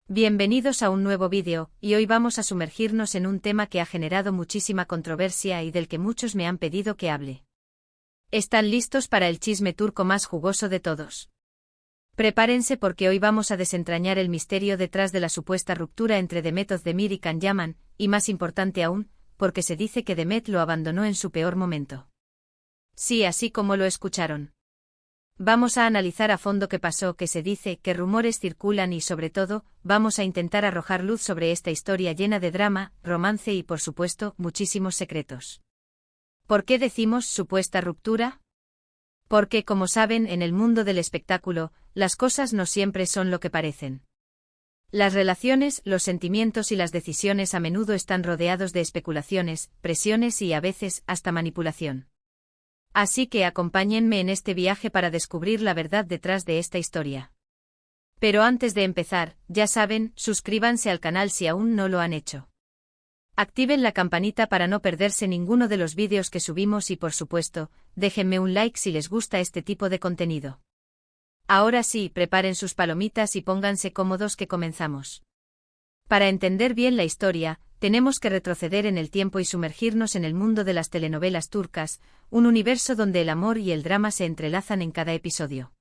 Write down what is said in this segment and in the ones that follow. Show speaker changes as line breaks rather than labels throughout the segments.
Bienvenidos a un nuevo vídeo, y hoy vamos a sumergirnos en un tema que ha generado muchísima controversia y del que muchos me han pedido que hable. ¿Están listos para el chisme turco más jugoso de todos? Prepárense porque hoy vamos a desentrañar el misterio detrás de la supuesta ruptura entre Demet Özdemir y Can Yaman, y más importante aún, porque se dice que Demet lo abandonó en su peor momento. Sí, así como lo escucharon. Vamos a analizar a fondo qué pasó, qué se dice, qué rumores circulan y sobre todo, vamos a intentar arrojar luz sobre esta historia llena de drama, romance y por supuesto, muchísimos secretos. ¿Por qué decimos supuesta ruptura? Porque, como saben, en el mundo del espectáculo, las cosas no siempre son lo que parecen. Las relaciones, los sentimientos y las decisiones a menudo están rodeados de especulaciones, presiones y a veces hasta manipulación. Así que acompáñenme en este viaje para descubrir la verdad detrás de esta historia. Pero antes de empezar, ya saben, suscríbanse al canal si aún no lo han hecho. Activen la campanita para no perderse ninguno de los vídeos que subimos y por supuesto, déjenme un like si les gusta este tipo de contenido. Ahora sí, preparen sus palomitas y pónganse cómodos que comenzamos. Para entender bien la historia, tenemos que retroceder en el tiempo y sumergirnos en el mundo de las telenovelas turcas, un universo donde el amor y el drama se entrelazan en cada episodio.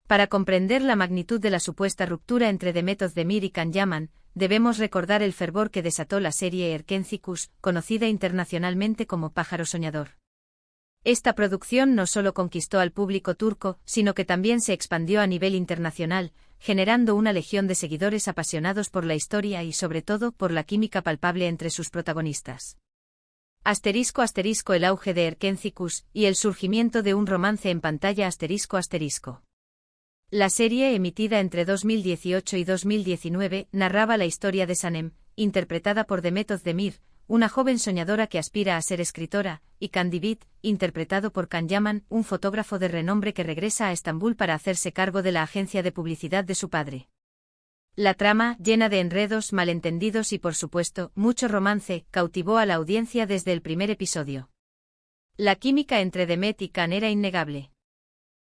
Para comprender la magnitud de la supuesta ruptura entre Demet Özdemir y Can Yaman, debemos recordar el fervor que desató la serie Erkenci, conocida internacionalmente como Pájaro Soñador. Esta producción no solo conquistó al público turco, sino que también se expandió a nivel internacional, generando una legión de seguidores apasionados por la historia y sobre todo por la química palpable entre sus protagonistas. *** El auge de Erkenci y el surgimiento de un romance en pantalla ***. La serie, emitida entre 2018 y 2019, narraba la historia de Sanem, interpretada por Demet Özdemir, una joven soñadora que aspira a ser escritora, y Candivit, interpretado por Can Yaman, un fotógrafo de renombre que regresa a Estambul para hacerse cargo de la agencia de publicidad de su padre. La trama, llena de enredos, malentendidos y por supuesto, mucho romance, cautivó a la audiencia desde el primer episodio. La química entre Demet y Can era innegable.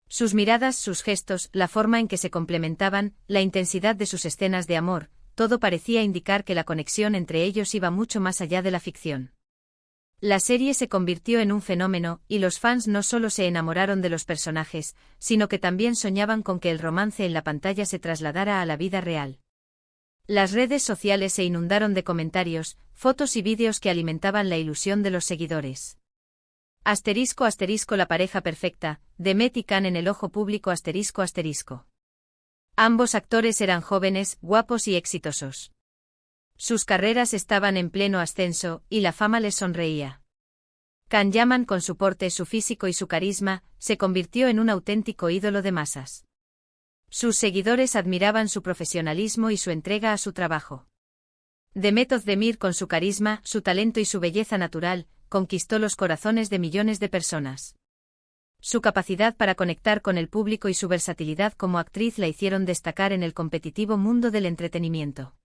Sus miradas, sus gestos, la forma en que se complementaban, la intensidad de sus escenas de amor, todo parecía indicar que la conexión entre ellos iba mucho más allá de la ficción. La serie se convirtió en un fenómeno, y los fans no solo se enamoraron de los personajes, sino que también soñaban con que el romance en la pantalla se trasladara a la vida real. Las redes sociales se inundaron de comentarios, fotos y vídeos que alimentaban la ilusión de los seguidores. *** La pareja perfecta, Demet y Can en el ojo público ***. Ambos actores eran jóvenes, guapos y exitosos. Sus carreras estaban en pleno ascenso, y la fama les sonreía. Can Yaman, con su porte, su físico y su carisma, se convirtió en un auténtico ídolo de masas. Sus seguidores admiraban su profesionalismo y su entrega a su trabajo. Demet Özdemir, con su carisma, su talento y su belleza natural, conquistó los corazones de millones de personas. Su capacidad para conectar con el público y su versatilidad como actriz la hicieron destacar en el competitivo mundo del entretenimiento.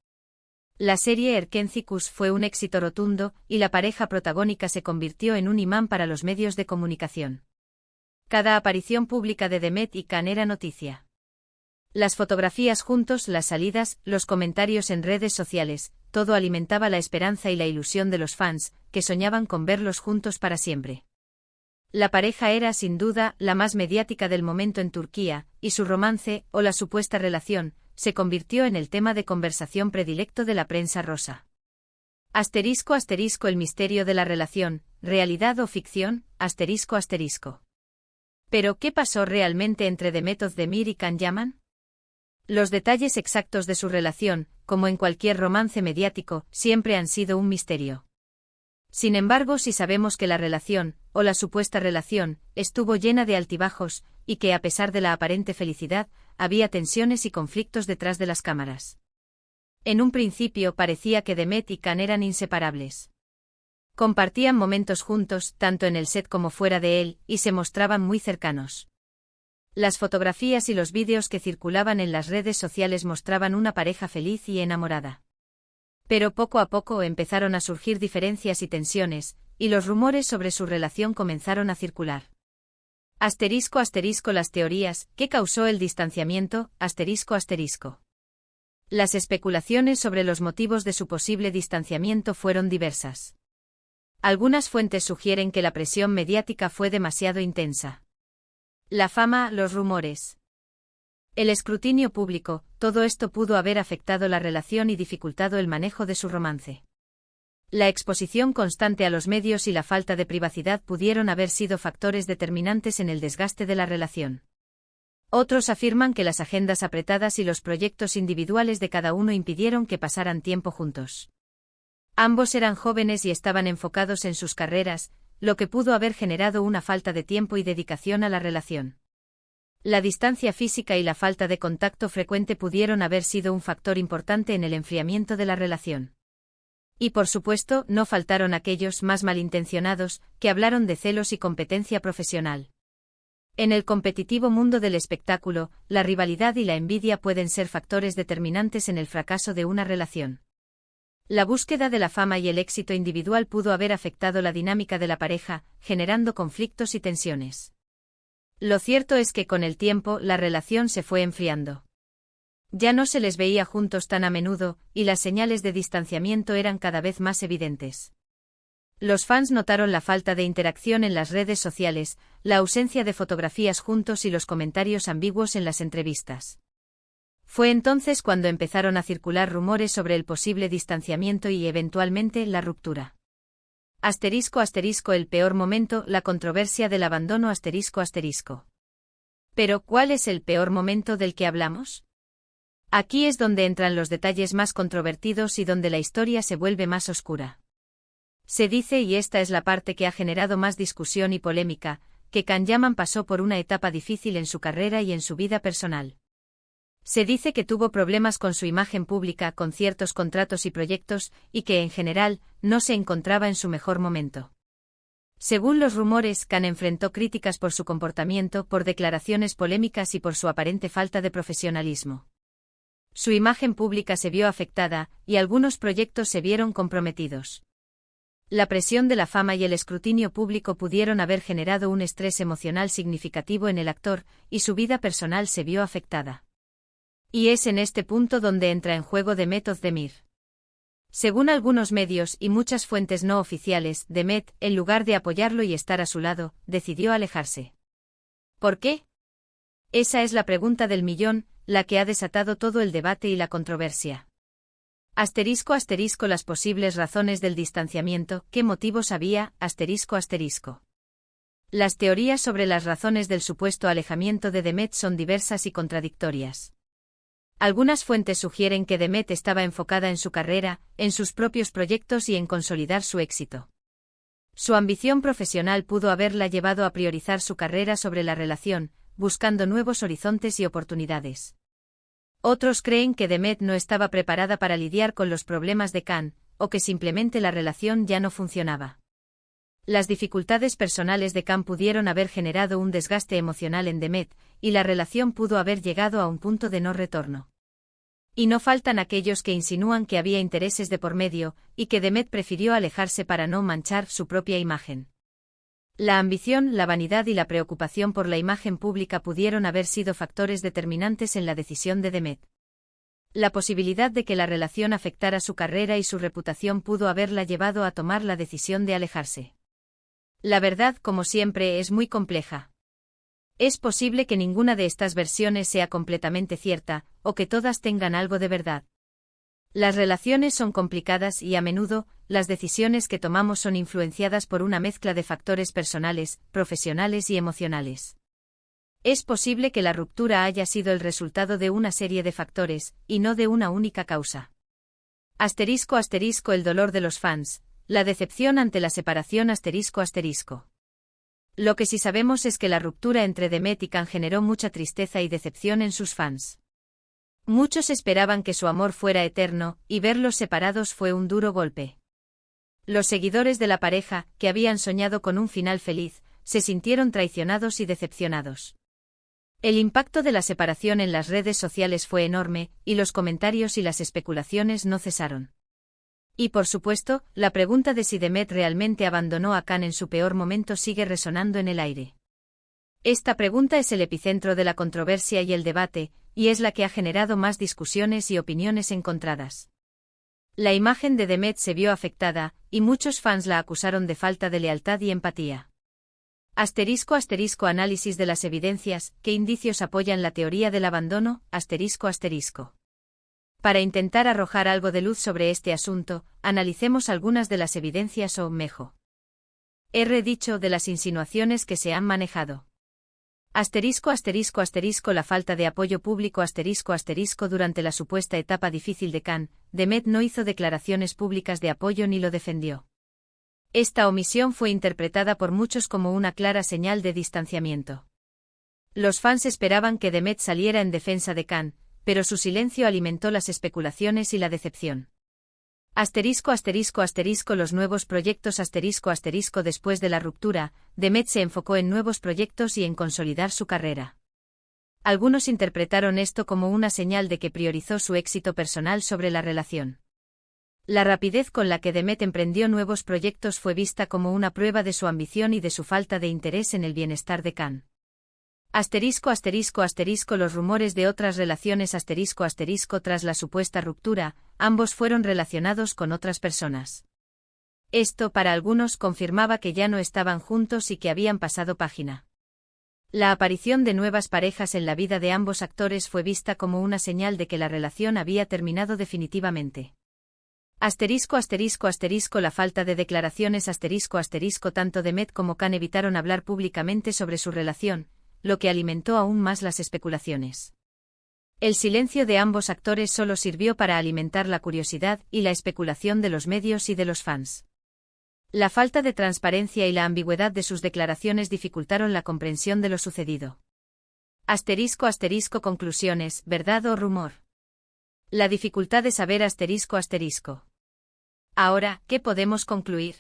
La serie Erkenci fue un éxito rotundo, y la pareja protagónica se convirtió en un imán para los medios de comunicación. Cada aparición pública de Demet y Can era noticia. Las fotografías juntos, las salidas, los comentarios en redes sociales, todo alimentaba la esperanza y la ilusión de los fans, que soñaban con verlos juntos para siempre. La pareja era, sin duda, la más mediática del momento en Turquía, y su romance, o la supuesta relación, se convirtió en el tema de conversación predilecto de la prensa rosa. *** El misterio de la relación, realidad o ficción, ***. ¿Pero qué pasó realmente entre Demet Özdemir y Can Yaman? Los detalles exactos de su relación, como en cualquier romance mediático, siempre han sido un misterio. Sin embargo, si sabemos que la relación, o la supuesta relación, estuvo llena de altibajos, y que a pesar de la aparente felicidad, había tensiones y conflictos detrás de las cámaras. En un principio parecía que Demet y Can eran inseparables. Compartían momentos juntos, tanto en el set como fuera de él, y se mostraban muy cercanos. Las fotografías y los vídeos que circulaban en las redes sociales mostraban una pareja feliz y enamorada. Pero poco a poco empezaron a surgir diferencias y tensiones, y los rumores sobre su relación comenzaron a circular. Las teorías, ¿qué causó el distanciamiento? Las especulaciones sobre los motivos de su posible distanciamiento fueron diversas. Algunas fuentes sugieren que la presión mediática fue demasiado intensa. La fama, los rumores. El escrutinio público, todo esto pudo haber afectado la relación y dificultado el manejo de su romance. La exposición constante a los medios y la falta de privacidad pudieron haber sido factores determinantes en el desgaste de la relación. Otros afirman que las agendas apretadas y los proyectos individuales de cada uno impidieron que pasaran tiempo juntos. Ambos eran jóvenes y estaban enfocados en sus carreras, lo que pudo haber generado una falta de tiempo y dedicación a la relación. La distancia física y la falta de contacto frecuente pudieron haber sido un factor importante en el enfriamiento de la relación. Y por supuesto, no faltaron aquellos más malintencionados, que hablaron de celos y competencia profesional. En el competitivo mundo del espectáculo, la rivalidad y la envidia pueden ser factores determinantes en el fracaso de una relación. La búsqueda de la fama y el éxito individual pudo haber afectado la dinámica de la pareja, generando conflictos y tensiones. Lo cierto es que con el tiempo la relación se fue enfriando. Ya no se les veía juntos tan a menudo, y las señales de distanciamiento eran cada vez más evidentes. Los fans notaron la falta de interacción en las redes sociales, la ausencia de fotografías juntos y los comentarios ambiguos en las entrevistas. Fue entonces cuando empezaron a circular rumores sobre el posible distanciamiento y eventualmente la ruptura. El peor momento, la controversia del abandono. Pero, ¿cuál es el peor momento del que hablamos? Aquí es donde entran los detalles más controvertidos y donde la historia se vuelve más oscura. Se dice, y esta es la parte que ha generado más discusión y polémica, que Can Yaman pasó por una etapa difícil en su carrera y en su vida personal. Se dice que tuvo problemas con su imagen pública, con ciertos contratos y proyectos, y que en general, no se encontraba en su mejor momento. Según los rumores, Can enfrentó críticas por su comportamiento, por declaraciones polémicas y por su aparente falta de profesionalismo. Su imagen pública se vio afectada, y algunos proyectos se vieron comprometidos. La presión de la fama y el escrutinio público pudieron haber generado un estrés emocional significativo en el actor, y su vida personal se vio afectada. Y es en este punto donde entra en juego Demet Özdemir. Según algunos medios y muchas fuentes no oficiales, Demet, en lugar de apoyarlo y estar a su lado, decidió alejarse. ¿Por qué? Esa es la pregunta del millón, la que ha desatado todo el debate y la controversia. Las posibles razones del distanciamiento, ¿qué motivos había? Las teorías sobre las razones del supuesto alejamiento de Demet son diversas y contradictorias. Algunas fuentes sugieren que Demet estaba enfocada en su carrera, en sus propios proyectos y en consolidar su éxito. Su ambición profesional pudo haberla llevado a priorizar su carrera sobre la relación, buscando nuevos horizontes y oportunidades. Otros creen que Demet no estaba preparada para lidiar con los problemas de Can, o que simplemente la relación ya no funcionaba. Las dificultades personales de Can pudieron haber generado un desgaste emocional en Demet, y la relación pudo haber llegado a un punto de no retorno. Y no faltan aquellos que insinúan que había intereses de por medio, y que Demet prefirió alejarse para no manchar su propia imagen. La ambición, la vanidad y la preocupación por la imagen pública pudieron haber sido factores determinantes en la decisión de Demet. La posibilidad de que la relación afectara su carrera y su reputación pudo haberla llevado a tomar la decisión de alejarse. La verdad, como siempre, es muy compleja. Es posible que ninguna de estas versiones sea completamente cierta, o que todas tengan algo de verdad. Las relaciones son complicadas y a menudo, las decisiones que tomamos son influenciadas por una mezcla de factores personales, profesionales y emocionales. Es posible que la ruptura haya sido el resultado de una serie de factores, y no de una única causa. El dolor de los fans, la decepción ante la separación. Lo que sí sabemos es que la ruptura entre Demet y Can generó mucha tristeza y decepción en sus fans. Muchos esperaban que su amor fuera eterno, y verlos separados fue un duro golpe. Los seguidores de la pareja, que habían soñado con un final feliz, se sintieron traicionados y decepcionados. El impacto de la separación en las redes sociales fue enorme, y los comentarios y las especulaciones no cesaron. Y por supuesto, la pregunta de si Demet realmente abandonó a Can en su peor momento sigue resonando en el aire. Esta pregunta es el epicentro de la controversia y el debate, y es la que ha generado más discusiones y opiniones encontradas. La imagen de Demet se vio afectada, y muchos fans la acusaron de falta de lealtad y empatía. Análisis de las evidencias, ¿qué indicios apoyan la teoría del abandono? Para intentar arrojar algo de luz sobre este asunto, analicemos algunas de las evidencias o, mejor dicho, de las insinuaciones que se han manejado. La falta de apoyo público durante la supuesta etapa difícil de Khan, Demet no hizo declaraciones públicas de apoyo ni lo defendió. Esta omisión fue interpretada por muchos como una clara señal de distanciamiento. Los fans esperaban que Demet saliera en defensa de Khan, pero su silencio alimentó las especulaciones y la decepción. Los nuevos proyectos después de la ruptura, Demet se enfocó en nuevos proyectos y en consolidar su carrera. Algunos interpretaron esto como una señal de que priorizó su éxito personal sobre la relación. La rapidez con la que Demet emprendió nuevos proyectos fue vista como una prueba de su ambición y de su falta de interés en el bienestar de Khan. Los rumores de otras relaciones tras la supuesta ruptura, ambos fueron relacionados con otras personas. Esto para algunos confirmaba que ya no estaban juntos y que habían pasado página. La aparición de nuevas parejas en la vida de ambos actores fue vista como una señal de que la relación había terminado definitivamente. La falta de declaraciones tanto Demet como Khan evitaron hablar públicamente sobre su relación, lo que alimentó aún más las especulaciones. El silencio de ambos actores solo sirvió para alimentar la curiosidad y la especulación de los medios y de los fans. La falta de transparencia y la ambigüedad de sus declaraciones dificultaron la comprensión de lo sucedido. Conclusiones, ¿verdad o rumor? La dificultad de saber Ahora, ¿qué podemos concluir?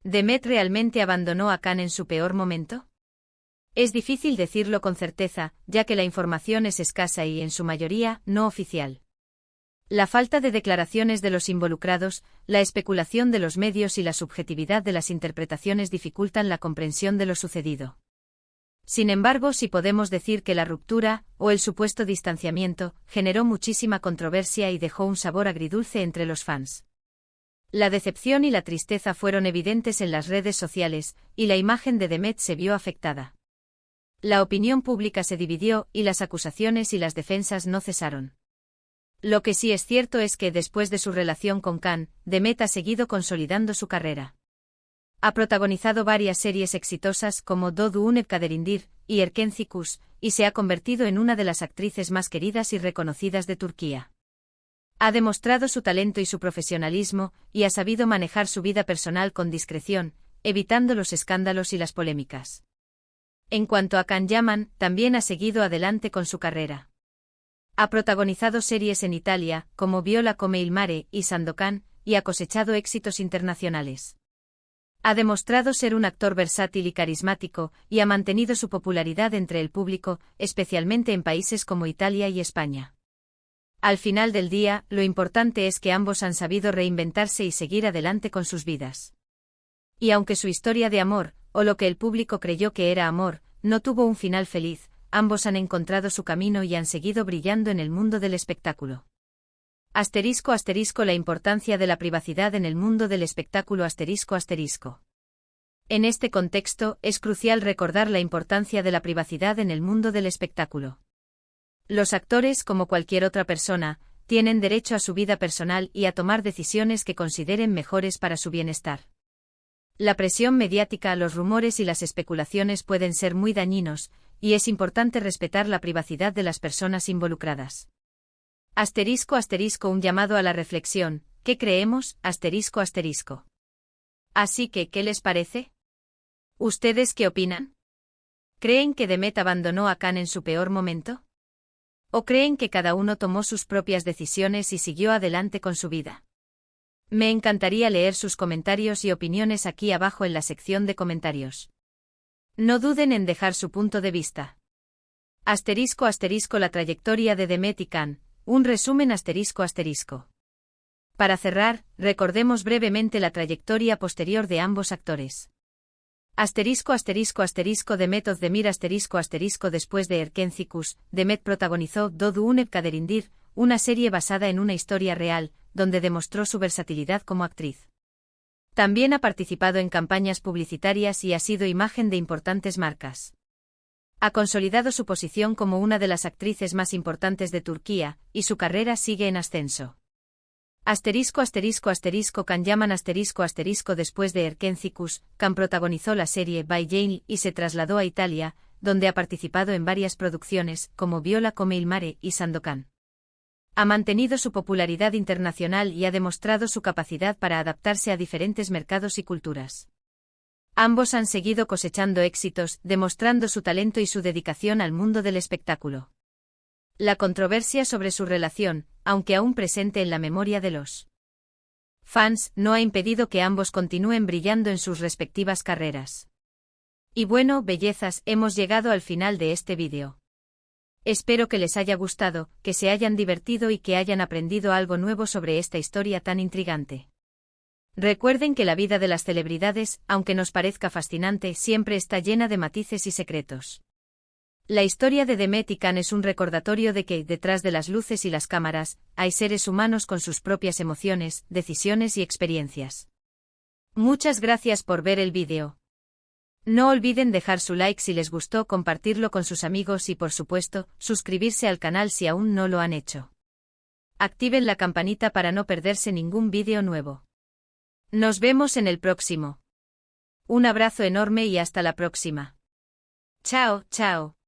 ¿Demet realmente abandonó a Khan en su peor momento? Es difícil decirlo con certeza, ya que la información es escasa y, en su mayoría, no oficial. La falta de declaraciones de los involucrados, la especulación de los medios y la subjetividad de las interpretaciones dificultan la comprensión de lo sucedido. Sin embargo, sí podemos decir que la ruptura, o el supuesto distanciamiento, generó muchísima controversia y dejó un sabor agridulce entre los fans. La decepción y la tristeza fueron evidentes en las redes sociales, y la imagen de Demet se vio afectada. La opinión pública se dividió, y las acusaciones y las defensas no cesaron. Lo que sí es cierto es que, después de su relación con Khan, Demet ha seguido consolidando su carrera. Ha protagonizado varias series exitosas como Doğduğun Kaderindir y Erkenci Kuş, y se ha convertido en una de las actrices más queridas y reconocidas de Turquía. Ha demostrado su talento y su profesionalismo, y ha sabido manejar su vida personal con discreción, evitando los escándalos y las polémicas. En cuanto a Can Yaman, también ha seguido adelante con su carrera. Ha protagonizado series en Italia, como Viola come il mare y Sandokan, y ha cosechado éxitos internacionales. Ha demostrado ser un actor versátil y carismático, y ha mantenido su popularidad entre el público, especialmente en países como Italia y España. Al final del día, lo importante es que ambos han sabido reinventarse y seguir adelante con sus vidas. Y aunque su historia de amor, o lo que el público creyó que era amor, no tuvo un final feliz, ambos han encontrado su camino y han seguido brillando en el mundo del espectáculo. La importancia de la privacidad en el mundo del espectáculo En este contexto, es crucial recordar la importancia de la privacidad en el mundo del espectáculo. Los actores, como cualquier otra persona, tienen derecho a su vida personal y a tomar decisiones que consideren mejores para su bienestar. La presión mediática, los rumores y las especulaciones pueden ser muy dañinos, y es importante respetar la privacidad de las personas involucradas. Un llamado a la reflexión, ¿qué creemos? Así que, ¿qué les parece? ¿Ustedes qué opinan? ¿Creen que Demet abandonó a Khan en su peor momento? ¿O creen que cada uno tomó sus propias decisiones y siguió adelante con su vida? Me encantaría leer sus comentarios y opiniones aquí abajo en la sección de comentarios. No duden en dejar su punto de vista. La trayectoria de Demet y Khan, un resumen Para cerrar, recordemos brevemente la trayectoria posterior de ambos actores. Asterisco asterisco asterisco Demet Özdemir asterisco asterisco Después de Erkencikus, Demet protagonizó Doğdu Unep Kaderindir, una serie basada en una historia real, donde demostró su versatilidad como actriz. También ha participado en campañas publicitarias y ha sido imagen de importantes marcas. Ha consolidado su posición como una de las actrices más importantes de Turquía, y su carrera sigue en ascenso. Asterisco asterisco asterisco Can Yaman asterisco asterisco Después de Erkencikus, Can protagonizó la serie Bay Jane y se trasladó a Italia, donde ha participado en varias producciones, como Viola come il mare y Sandokan. Ha mantenido su popularidad internacional y ha demostrado su capacidad para adaptarse a diferentes mercados y culturas. Ambos han seguido cosechando éxitos, demostrando su talento y su dedicación al mundo del espectáculo. La controversia sobre su relación, aunque aún presente en la memoria de los fans, no ha impedido que ambos continúen brillando en sus respectivas carreras. Y bueno, bellezas, hemos llegado al final de este vídeo. Espero que les haya gustado, que se hayan divertido y que hayan aprendido algo nuevo sobre esta historia tan intrigante. Recuerden que la vida de las celebridades, aunque nos parezca fascinante, siempre está llena de matices y secretos. La historia de Demet y Can es un recordatorio de que, detrás de las luces y las cámaras, hay seres humanos con sus propias emociones, decisiones y experiencias. Muchas gracias por ver el vídeo. No olviden dejar su like si les gustó, compartirlo con sus amigos y, por supuesto, suscribirse al canal si aún no lo han hecho. Activen la campanita para no perderse ningún vídeo nuevo. Nos vemos en el próximo. Un abrazo enorme y hasta la próxima. Chao, chao.